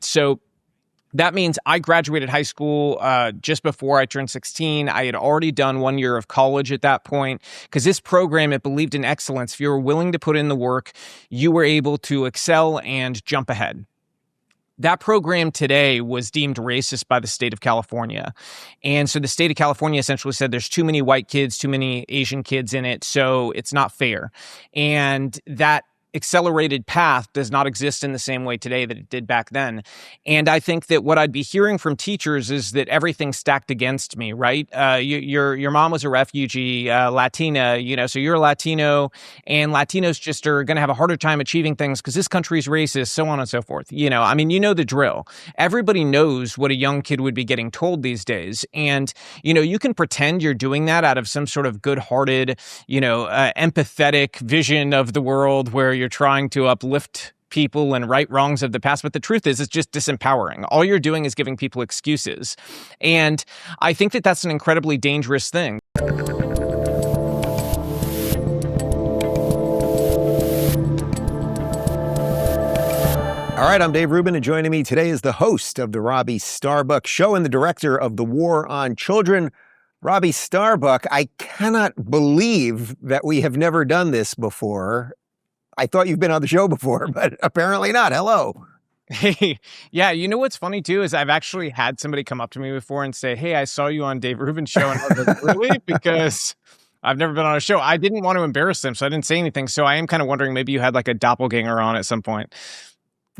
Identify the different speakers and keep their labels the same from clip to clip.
Speaker 1: So that means I graduated high school just before I turned 16. I had already done 1 year of college at that point, because this program, it believed in excellence. If you were willing to put in the work, you were able to excel and jump ahead. That program today was deemed racist by the state of California. And so the state of California essentially said there's too many white kids, too many Asian kids in it, so it's not fair. And that accelerated path does not exist in the same way today that it did back then. And I think that what I'd be hearing from teachers is that everything's stacked against me, right? Your mom was a refugee, Latina, so you're a Latino, and Latinos just are going to have a harder time achieving things because this country's racist, so on and so forth. You know the drill. Everybody knows what a young kid would be getting told these days. And, you can pretend you're doing that out of some sort of good-hearted, empathetic vision of the world where you're trying to uplift people and right wrongs of the past. But the truth is, it's just disempowering. All you're doing is giving people excuses. And I think that that's an incredibly dangerous thing.
Speaker 2: All right, I'm Dave Rubin, and joining me today is the host of the Robby Starbuck Show and the director of The War on Children, Robby Starbuck. I cannot believe that we have never done this before. I thought you've been on the show before, but apparently not. Hello.
Speaker 1: Hey, yeah, what's funny too is I've actually had somebody come up to me before and say, "Hey, I saw you on Dave Rubin's show," and I was like, "Really?" Because I've never been on a show. I didn't want to embarrass them, so I didn't say anything. So I am kind of wondering, maybe you had like a doppelganger on at some point.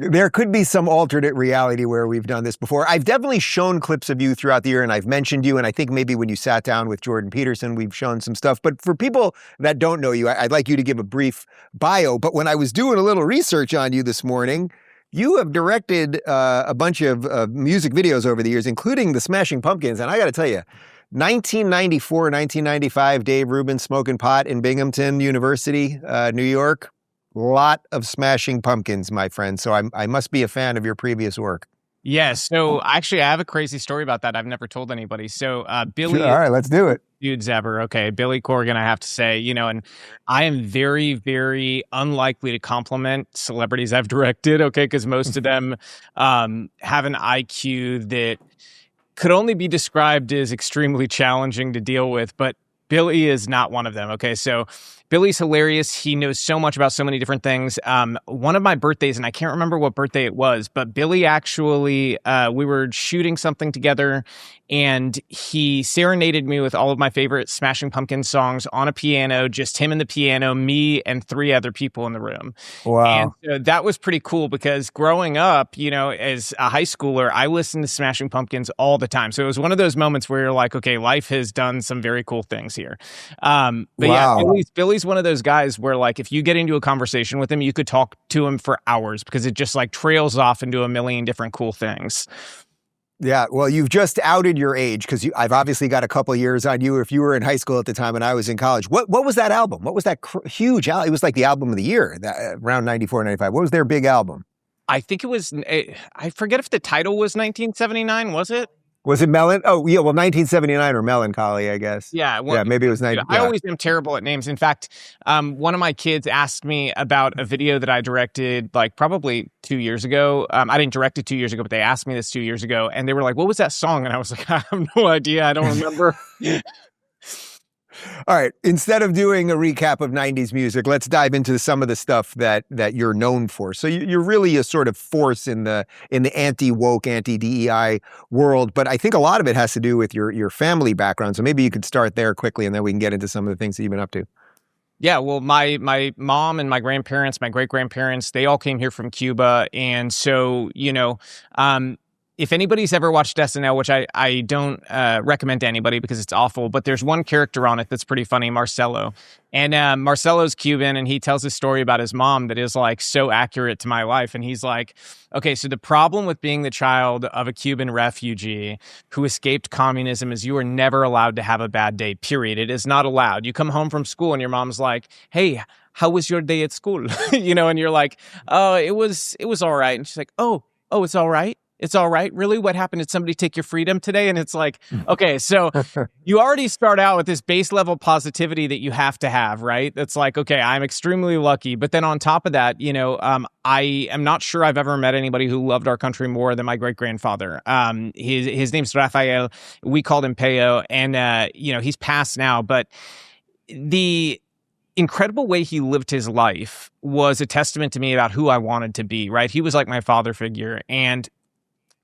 Speaker 2: There could be some alternate reality where we've done this before. I've definitely shown clips of you throughout the year, and I've mentioned you, and I think maybe when you sat down with Jordan Peterson, we've shown some stuff. But for people that don't know you, I'd like you to give a brief bio. But when I was doing a little research on you this morning, you have directed a bunch of music videos over the years, including the Smashing Pumpkins. And I got to tell you, 1994, 1995, Dave Rubin smoking pot in Binghamton University, New York. Lot of Smashing Pumpkins, my friend. So I must be a fan of your previous work.
Speaker 1: Yes. So actually, I have a crazy story about that. I've never told anybody. So Billy.
Speaker 2: All right, let's do it.
Speaker 1: Dudes ever. Okay. Billy Corgan, I have to say, and I am very, very unlikely to compliment celebrities I've directed. Okay. Because most of them have an IQ that could only be described as extremely challenging to deal with. But Billy is not one of them. Okay. So Billy's hilarious. He knows so much about so many different things. One of my birthdays, and I can't remember what birthday it was, but Billy actually, we were shooting something together, and he serenaded me with all of my favorite Smashing Pumpkins songs on a piano, just him and the piano, me and 3 other people in the room.
Speaker 2: Wow.
Speaker 1: And so that was pretty cool because growing up, as a high schooler, I listened to Smashing Pumpkins all the time. So it was one of those moments where you're like, okay, life has done some very cool things here. But
Speaker 2: wow.
Speaker 1: Yeah, Billy's one of those guys where, like, if you get into a conversation with him, you could talk to him for hours because it just like trails off into a million different cool things.
Speaker 2: Yeah, well, you've just outed your age because I've obviously got a couple years on you. If you were in high school at the time and I was in college, what was that album? What was that huge album? It was like the album of the year, around 94, 95. What was their big album?
Speaker 1: I think it was, I forget if the title was 1979, was it?
Speaker 2: Was it Oh, yeah, well, 1979 or Melancholy, I guess.
Speaker 1: Yeah. Well,
Speaker 2: yeah, maybe it was 19.
Speaker 1: I always am terrible at names. In fact, one of my kids asked me about a video that I directed like probably 2 years ago. I didn't direct it 2 years ago, but they asked me this 2 years ago. And they were like, "What was that song?" And I was like, "I have no idea. I don't remember."
Speaker 2: All right. Instead of doing a recap of 90s music, let's dive into some of the stuff that you're known for. So you're really a sort of force in the anti-woke, anti-DEI world. But I think a lot of it has to do with your family background. So maybe you could start there quickly, and then we can get into some of the things that you've been up to.
Speaker 1: Yeah, well, my mom and my grandparents, my great-grandparents, they all came here from Cuba. And so, if anybody's ever watched SNL, which I don't recommend to anybody because it's awful, but there's one character on it that's pretty funny, Marcelo. And Marcelo's Cuban, and he tells a story about his mom that is like so accurate to my life. And he's like, okay, so the problem with being the child of a Cuban refugee who escaped communism is you are never allowed to have a bad day, period. It is not allowed. You come home from school and your mom's like, "Hey, how was your day at school?" And you're like, "Oh, it was all right." And she's like, oh, it's all right. It's all right. Really? What happened? Did somebody take your freedom today? And it's like, okay, so you already start out with this base level positivity that you have to have, right? That's like, okay, I'm extremely lucky. But then on top of that, I am not sure I've ever met anybody who loved our country more than my great grandfather. His name's Rafael. We called him Peo, and he's passed now. But the incredible way he lived his life was a testament to me about who I wanted to be. Right? He was like my father figure, and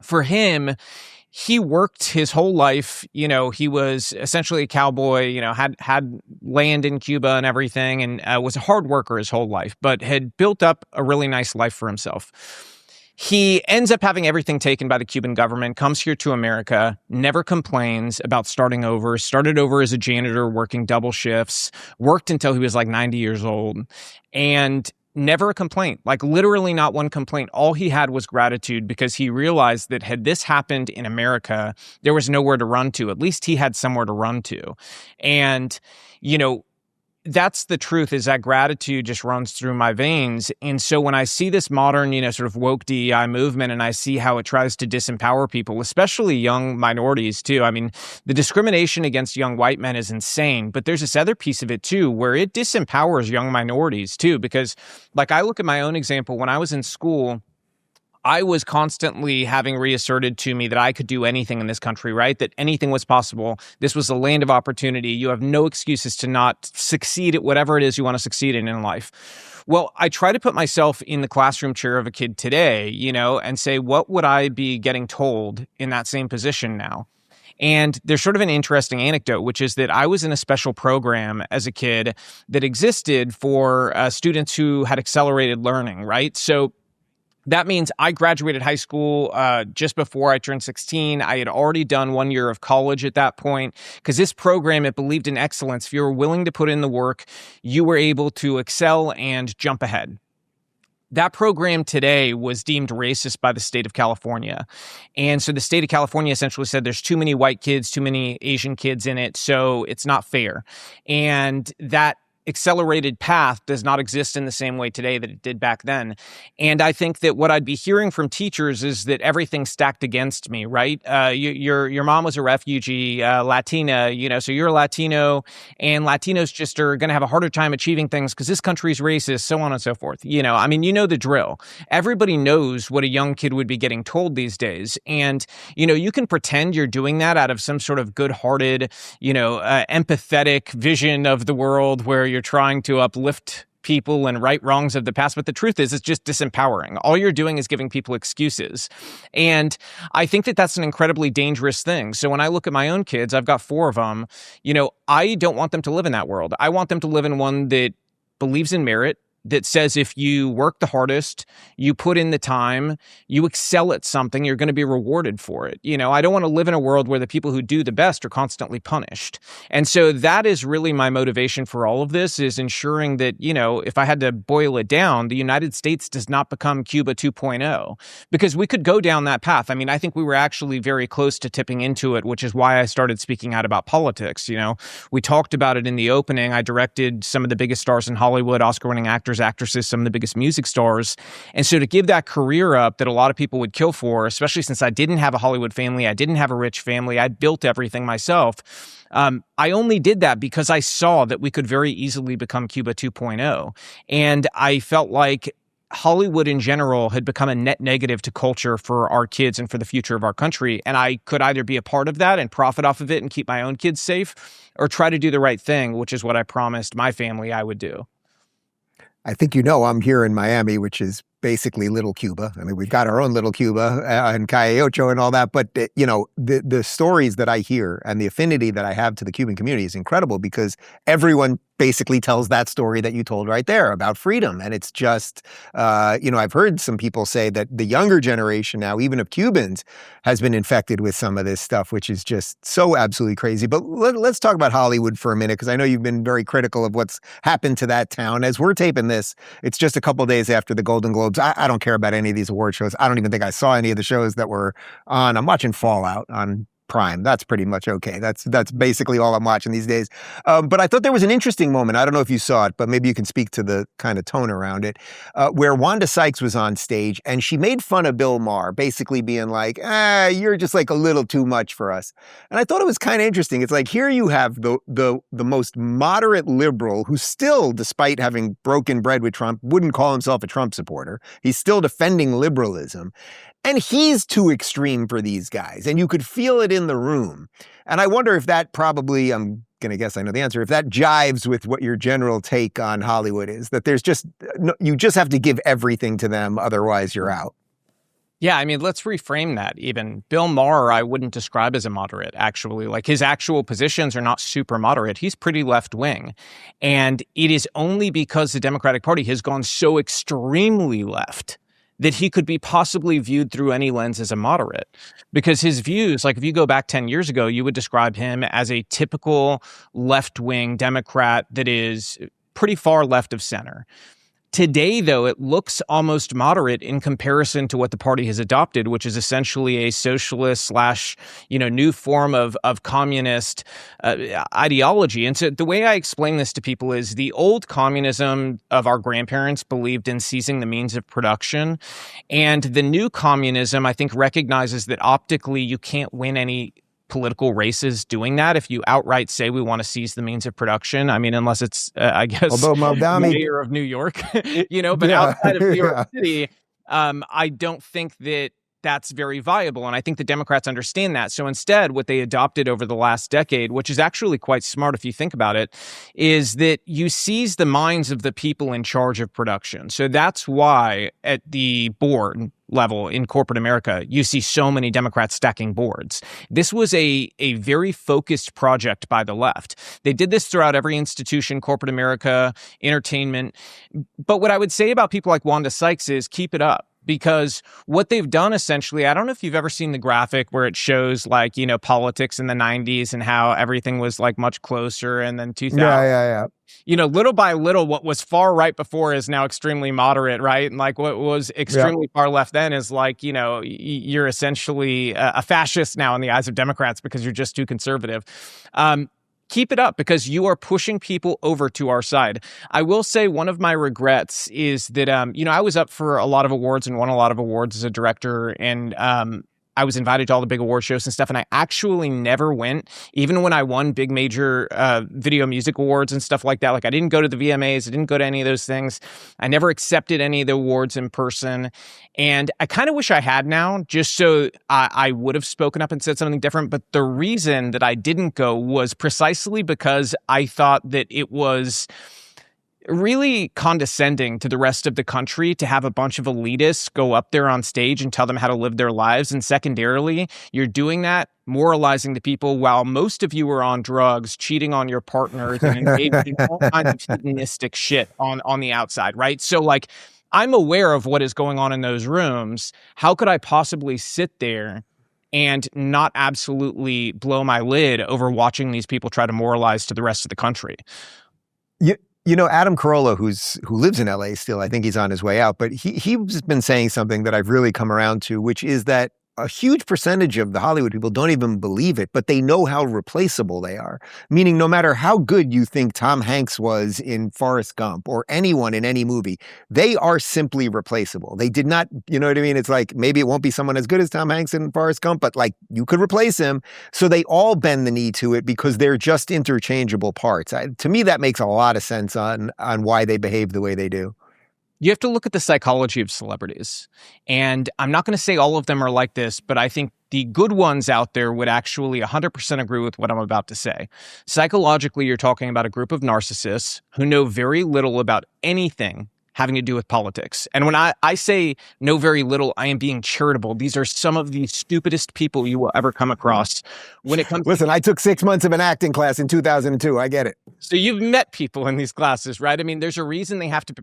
Speaker 1: for him, he worked his whole life. He was essentially a cowboy, had land in Cuba and everything, and was a hard worker his whole life, but had built up a really nice life for himself. He ends up having everything taken by the Cuban government, comes here to America, never complains about starting over, started over as a janitor, working double shifts, worked until he was like 90 years old, and never a complaint, like literally not one complaint. All he had was gratitude, because he realized that had this happened in America, there was nowhere to run to. At least he had somewhere to run to. And, that's the truth, is that gratitude just runs through my veins. And so when I see this modern, sort of woke DEI movement, and I see how it tries to disempower people, especially young minorities too. I mean, the discrimination against young white men is insane, but there's this other piece of it too, where it disempowers young minorities too. Because like, I look at my own example. When I was in school, I was constantly having reasserted to me that I could do anything in this country, right? That anything was possible. This was a land of opportunity. You have no excuses to not succeed at whatever it is you want to succeed in life. Well, I try to put myself in the classroom chair of a kid today, and say, what would I be getting told in that same position now? And there's sort of an interesting anecdote, which is that I was in a special program as a kid that existed for students who had accelerated learning, right? So that means I graduated high school just before I turned 16. I had already done 1 year of college at that point, because this program, it believed in excellence. If you were willing to put in the work, you were able to excel and jump ahead. That program today was deemed racist by the state of California. And so the state of California essentially said there's too many white kids, too many Asian kids in it, so it's not fair. And that accelerated path does not exist in the same way today that it did back then. And I think that what I'd be hearing from teachers is that everything's stacked against me, right? Your mom was a refugee, Latina, so you're a Latino, and Latinos just are going to have a harder time achieving things because this country's racist, so on and so forth. The drill. Everybody knows what a young kid would be getting told these days. And, you can pretend you're doing that out of some sort of good-hearted, empathetic vision of the world where you're trying to uplift people and right wrongs of the past. But the truth is, it's just disempowering. All you're doing is giving people excuses. And I think that that's an incredibly dangerous thing. So when I look at my own kids, I've got 4 of them, I don't want them to live in that world. I want them to live in one that believes in merit, that says if you work the hardest, you put in the time, you excel at something, you're going to be rewarded for it. I don't want to live in a world where the people who do the best are constantly punished. And so that is really my motivation for all of this, is ensuring that, if I had to boil it down, the United States does not become Cuba 2.0, because we could go down that path. I mean, I think we were actually very close to tipping into it, which is why I started speaking out about politics. We talked about it in the opening. I directed some of the biggest stars in Hollywood, Oscar-winning actors, actresses, some of the biggest music stars. And so to give that career up that a lot of people would kill for, especially since I didn't have a Hollywood family, I didn't have a rich family, I built everything myself. I only did that because I saw that we could very easily become Cuba 2.0. And I felt like Hollywood in general had become a net negative to culture for our kids and for the future of our country. And I could either be a part of that and profit off of it and keep my own kids safe, or try to do the right thing, which is what I promised my family I would do.
Speaker 2: I think I'm here in Miami, which is basically little Cuba. I mean, we've got our own little Cuba and Calle Ocho and all that. But, the stories that I hear and the affinity that I have to the Cuban community is incredible, because everyone basically tells that story that you told right there about freedom. And it's just, I've heard some people say that the younger generation now, even of Cubans, has been infected with some of this stuff, which is just so absolutely crazy. But let's talk about Hollywood for a minute, because I know you've been very critical of what's happened to that town. As we're taping this, it's just a couple days after the Golden Globes. I don't care about any of these award shows. I don't even think I saw any of the shows that were on. I'm watching Fallout on Prime. That's pretty much okay. That's basically all I'm watching these days. But I thought there was an interesting moment. I don't know if you saw it, but maybe you can speak to the kind of tone around it, where Wanda Sykes was on stage and she made fun of Bill Maher, basically being like, you're just like a little too much for us. And I thought it was kind of interesting. It's like, here you have the most moderate liberal who still, despite having broken bread with Trump, wouldn't call himself a Trump supporter. He's still defending liberalism. And he's too extreme for these guys. And you could feel it in the room. And I wonder if that probably, I'm going to guess I know the answer, if that jives with what your general take on Hollywood is, that there's just, you just have to give everything to them, otherwise you're out.
Speaker 1: Yeah, I mean, let's reframe that even. Bill Maher, I wouldn't describe as a moderate, actually. Like, his actual positions are not super moderate. He's pretty left-wing. And it is only because the Democratic Party has gone so extremely left that he could be possibly viewed through any lens as a moderate. Because his views, like if you go back 10 years ago, you would describe him as a typical left-wing Democrat that is pretty far left of center. Today, though, it looks almost moderate in comparison to what the party has adopted, which is essentially a socialist / new form of communist ideology. And so the way I explain this to people is the old communism of our grandparents believed in seizing the means of production. And the new communism, I think, recognizes that optically you can't win any political races doing that if you outright say we want to seize the means of production. I mean, unless it's, I guess, the mayor of New York, but outside of New York City, I don't think that that's very viable. And I think the Democrats understand that. So instead, what they adopted over the last decade, which is actually quite smart if you think about it, is that you seize the minds of the people in charge of production. So that's why at the board level in corporate America, you see so many Democrats stacking boards. This was a very focused project by the left. They did this throughout every institution, corporate America, entertainment. But what I would say about people like Wanda Sykes is keep it up. Because what they've done essentially, I don't know if you've ever seen the graphic where it shows like, politics in the 90s and how everything was like much closer and then 2000.
Speaker 2: Yeah.
Speaker 1: Little by little, what was far right before is now extremely moderate, right? And like what was extremely far left then is like, you're essentially a fascist now in the eyes of Democrats because you're just too conservative. Keep it up because you are pushing people over to our side. I will say one of my regrets is that, I was up for a lot of awards and won a lot of awards as a director. And I was invited to all the big award shows and stuff. And I actually never went, even when I won big major video music awards and stuff like that. Like I didn't go to the VMAs. I didn't go to any of those things. I never accepted any of the awards in person. And I kind of wish I had now, just so I would have spoken up and said something different. But the reason that I didn't go was precisely because I thought that it was really condescending to the rest of the country to have a bunch of elitists go up there on stage and tell them how to live their lives. And secondarily, you're doing that, moralizing the people while most of you are on drugs, cheating on your partners, and engaging in all kinds of hedonistic shit on the outside, right? So like, I'm aware of what is going on in those rooms. How could I possibly sit there and not absolutely blow my lid over watching these people try to moralize to the rest of the country?
Speaker 2: Adam Carolla, who lives in LA still, I think he's on his way out, but he's been saying something that I've really come around to, which is that a huge percentage of the Hollywood people don't even believe it, but they know how replaceable they are. Meaning no matter how good you think Tom Hanks was in Forrest Gump or anyone in any movie, they are simply replaceable. They did not, you know what I mean? It's like, maybe it won't be someone as good as Tom Hanks in Forrest Gump, but like you could replace him. So they all bend the knee to it because they're just interchangeable parts. To me, that makes a lot of sense on why they behave the way they do.
Speaker 1: You have to look at the psychology of celebrities. And I'm not going to say all of them are like this, but I think the good ones out there would actually 100% agree with what I'm about to say. Psychologically, you're talking about a group of narcissists who know very little about anything having to do with politics. And when I say know very little, I am being charitable. These are some of the stupidest people you will ever come across when it comes
Speaker 2: Listen, I took 6 months of an acting class in 2002. I get it.
Speaker 1: So you've met people in these classes, right? I mean, there's a reason they have to,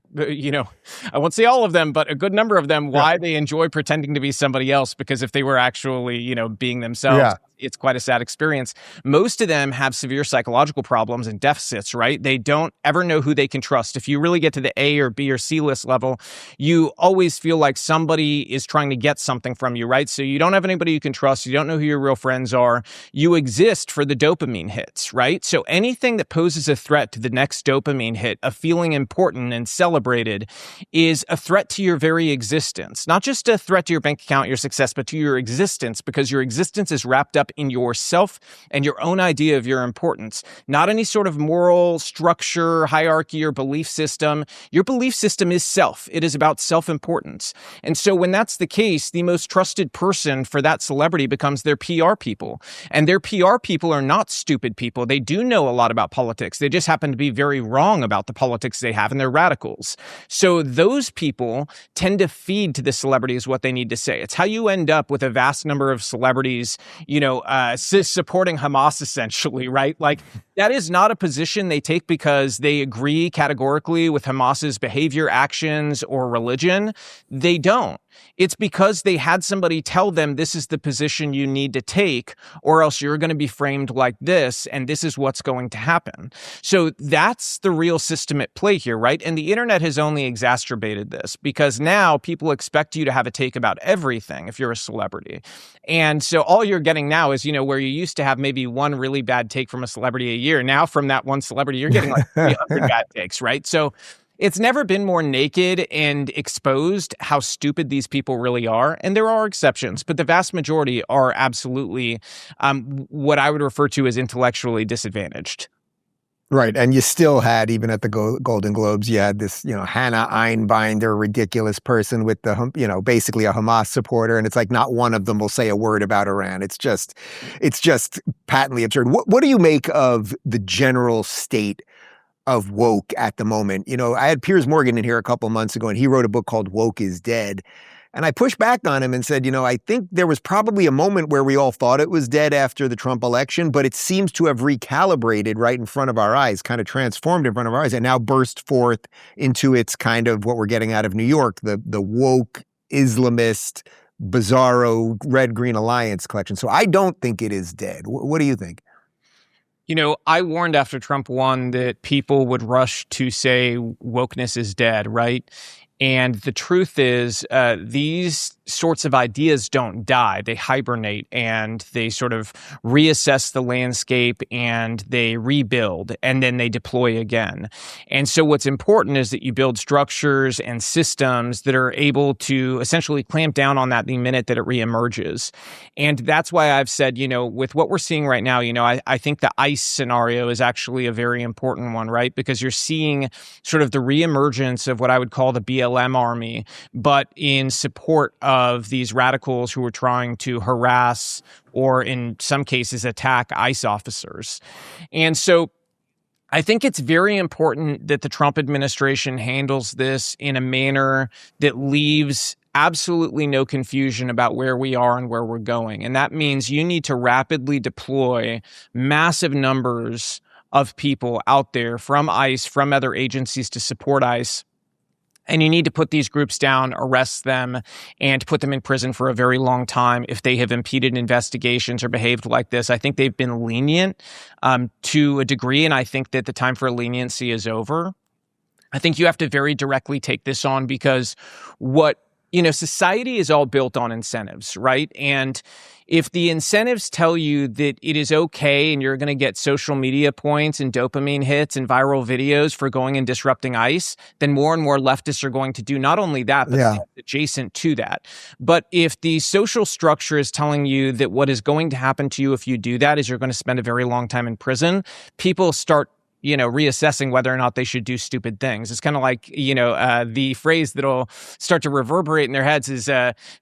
Speaker 1: I won't say all of them, but a good number of them, why they enjoy pretending to be somebody else, because if they were actually, being themselves, it's quite a sad experience. Most of them have severe psychological problems and deficits, right? They don't ever know who they can trust. If you really get to the A or B or C list level, you always feel like somebody is trying to get something from you, right? So you don't have anybody you can trust. You don't know who your real friends are. You exist for the dopamine hits, right? So anything that poses a threat to the next dopamine hit of feeling important and celebrated is a threat to your very existence. Not just a threat to your bank account, your success, but to your existence, because your existence is wrapped up in yourself and your own idea of your importance, not any sort of moral structure, hierarchy, or belief system. Your belief system is self. It is about self-importance. And so when that's the case, the most trusted person for that celebrity becomes their PR people. And their PR people are not stupid people. They do know a lot about politics. They just happen to be very wrong about the politics they have, and they're radicals. So those people tend to feed to the celebrity is what they need to say. It's how you end up with a vast number of celebrities, supporting Hamas, essentially, right? Like, that is not a position they take because they agree categorically with Hamas's behavior, actions, or religion. They don't. It's because they had somebody tell them this is the position you need to take, or else you're going to be framed like this, and this is what's going to happen. So that's the real system at play here, right? And the internet has only exacerbated this because now people expect you to have a take about everything if you're a celebrity. And so all you're getting now is, where you used to have maybe one really bad take from a celebrity a year, now from that one celebrity, you're getting like 300 bad takes, right? So it's never been more naked and exposed how stupid these people really are. And there are exceptions, but the vast majority are absolutely what I would refer to as intellectually disadvantaged.
Speaker 2: Right. And you still had, even at the Golden Globes, you had this, Hannah Einbinder, ridiculous person with the, basically a Hamas supporter. And it's like not one of them will say a word about Iran. It's just patently absurd. What do you make of the general state of woke at the moment? I had Piers Morgan in here a couple months ago, and he wrote a book called Woke is Dead. And I pushed back on him and said, I think there was probably a moment where we all thought it was dead after the Trump election, but it seems to have recalibrated right in front of our eyes, kind of transformed in front of our eyes, and now burst forth into its kind of what we're getting out of New York, the woke Islamist bizarro red-green alliance collection. So I don't think it is dead. What do you think?
Speaker 1: I warned after Trump won that people would rush to say wokeness is dead, right? And the truth is, these sorts of ideas don't die. They hibernate and they sort of reassess the landscape and they rebuild and then they deploy again. And so what's important is that you build structures and systems that are able to essentially clamp down on that the minute that it reemerges. And that's why I've said, with what we're seeing right now, I think the ICE scenario is actually a very important one, right? Because you're seeing sort of the reemergence of what I would call the BLM army, but in support of these radicals who are trying to harass or in some cases attack ICE officers. And so I think it's very important that the Trump administration handles this in a manner that leaves absolutely no confusion about where we are and where we're going. And that means you need to rapidly deploy massive numbers of people out there from ICE, from other agencies to support ICE. And you need to put these groups down, arrest them, and put them in prison for a very long time if they have impeded investigations or behaved like this. I think they've been lenient to a degree, and I think that the time for leniency is over. I think you have to very directly take this on because society is all built on incentives, right? And if the incentives tell you that it is okay and you're going to get social media points and dopamine hits and viral videos for going and disrupting ICE, then more and more leftists are going to do not only that, but adjacent to that. But if the social structure is telling you that what is going to happen to you if you do that is you're going to spend a very long time in prison, people start reassessing whether or not they should do stupid things. It's kind of like, the phrase that'll start to reverberate in their heads is,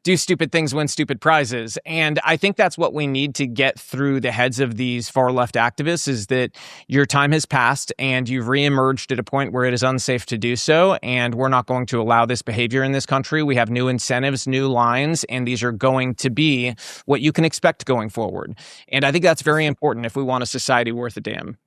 Speaker 1: do stupid things, win stupid prizes. And I think that's what we need to get through the heads of these far left activists is that your time has passed and you've reemerged at a point where it is unsafe to do so. And we're not going to allow this behavior in this country. We have new incentives, new lines, and these are going to be what you can expect going forward. And I think that's very important if we want a society worth a damn.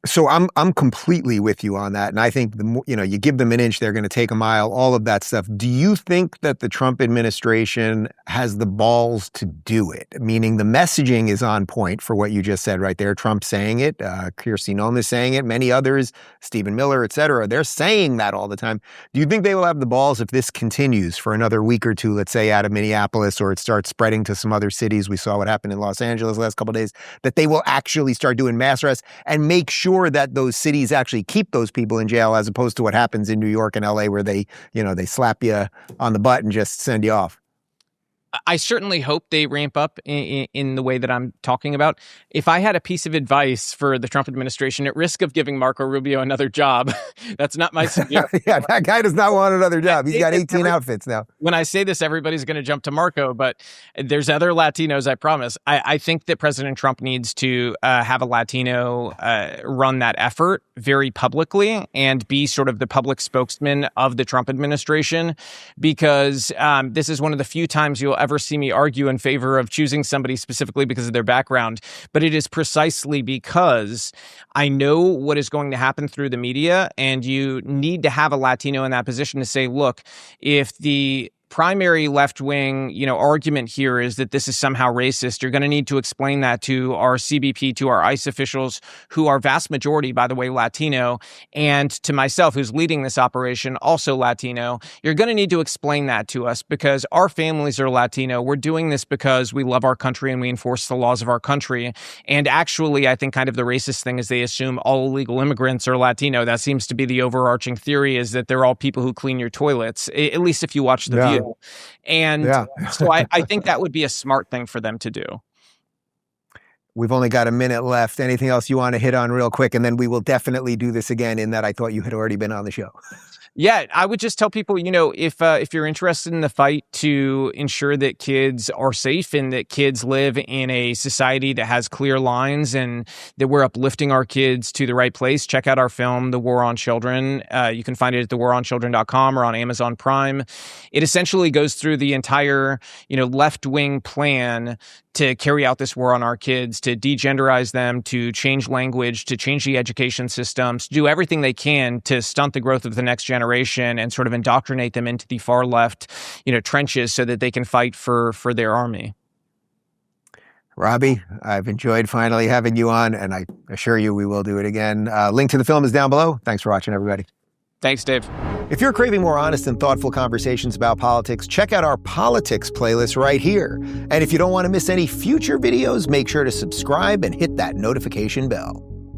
Speaker 2: So I'm completely with you on that, and I think the more, you give them an inch, they're going to take a mile. All of that stuff. Do you think that the Trump administration has the balls to do it? Meaning the messaging is on point for what you just said right there. Trump saying it, Kirstie Noem is saying it, many others, Stephen Miller, et cetera. They're saying that all the time. Do you think they will have the balls if this continues for another week or two? Let's say out of Minneapolis, or it starts spreading to some other cities. We saw what happened in Los Angeles the last couple of days. That they will actually start doing mass arrests and make sure that those cities actually keep those people in jail, as opposed to what happens in New York and LA, where they slap you on the butt and just send you off.
Speaker 1: I certainly hope they ramp up in the way that I'm talking about. If I had a piece of advice for the Trump administration, at risk of giving Marco Rubio another job, that's not my suggestion.
Speaker 2: Yeah, that guy does not want another job. He's got 18 outfits now.
Speaker 1: When I say this, everybody's going to jump to Marco, but there's other Latinos, I promise. I think that President Trump needs to have a Latino run that effort very publicly and be sort of the public spokesman of the Trump administration, because this is one of the few times you'll ever see me argue in favor of choosing somebody specifically because of their background. But it is precisely because I know what is going to happen through the media, and you need to have a Latino in that position to say, look, if the primary left-wing, argument here is that this is somehow racist, you're going to need to explain that to our CBP, to our ICE officials, who are vast majority, by the way, Latino, and to myself, who's leading this operation, also Latino. You're going to need to explain that to us because our families are Latino. We're doing this because we love our country and we enforce the laws of our country. And actually, I think kind of the racist thing is they assume all illegal immigrants are Latino. That seems to be the overarching theory, is that they're all people who clean your toilets, at least if you watch The View. And so I think that would be a smart thing for them to do.
Speaker 2: We've only got a minute left. Anything else you want to hit on real quick? And then we will definitely do this again, in that I thought you had already been on the show.
Speaker 1: Yeah, I would just tell people, if you're interested in the fight to ensure that kids are safe and that kids live in a society that has clear lines and that we're uplifting our kids to the right place, check out our film, The War on Children. You can find it at thewaronchildren.com or on Amazon Prime. It essentially goes through the entire, left-wing plan to carry out this war on our kids, to degenderize them, to change language, to change the education systems, to do everything they can to stunt the growth of the next generation and sort of indoctrinate them into the far left, trenches so that they can fight for their army.
Speaker 2: Robby, I've enjoyed finally having you on, and I assure you we will do it again. Link to the film is down below. Thanks for watching, everybody.
Speaker 1: Thanks, Dave.
Speaker 2: If you're craving more honest and thoughtful conversations about politics, check out our politics playlist right here. And if you don't want to miss any future videos, make sure to subscribe and hit that notification bell.